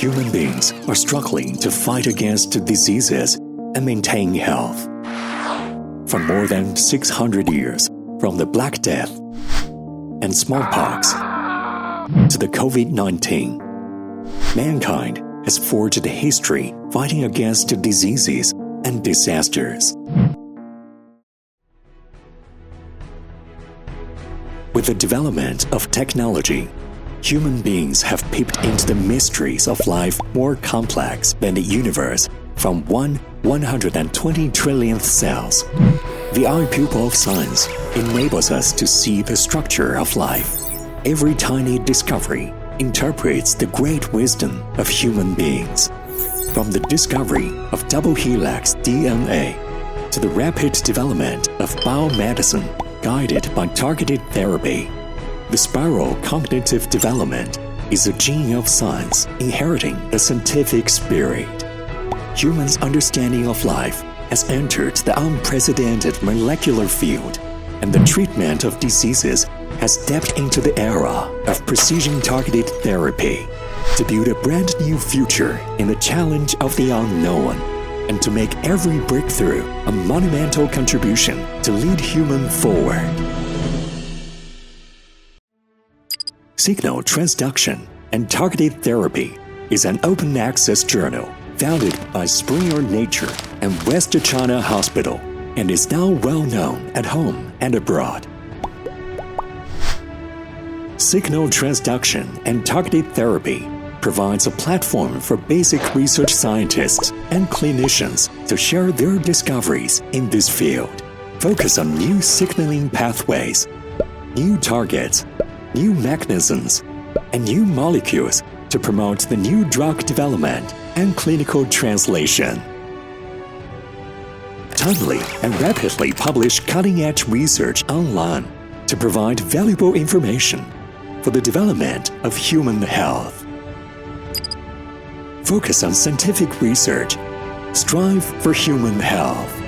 human beings are struggling to fight against diseases and maintain health. For more than 600 years, from the Black Death and smallpox to the COVID-19, mankind has forged a history fighting against diseases and disasters. With the development of technology, human beings have peeped into the mysteries of life more complex than the universe from 120 trillionth cells. The eye pupil of science enables us to see the structure of life. Every tiny discovery interprets the great wisdom of human beings. From the discovery of double helix DNA to the rapid development of biomedicine guided by targeted therapy, the spiral cognitive development is a gene of science inheriting a scientific spirit. Humans' understanding of life has entered the unprecedented molecular field, and the treatment of diseases has stepped into the era of precision-targeted therapy to build a brand new future in the challenge of the unknown, and to make every breakthrough a monumental contribution to lead human forward. Signal Transduction and Targeted Therapy is an open-access journal founded by Springer Nature and West China Hospital, and is now well known at home and abroad. Signal Transduction and Targeted Therapy provides a platform for basic research scientists and clinicians to share their discoveries in this field. Focus on new signaling pathways, new targets, new mechanisms, and new molecules to promote the new drug development and clinical translation. Timely and rapidly publish cutting-edge research online to provide valuable information for the development of human health. Focus on scientific research. Strive for human health.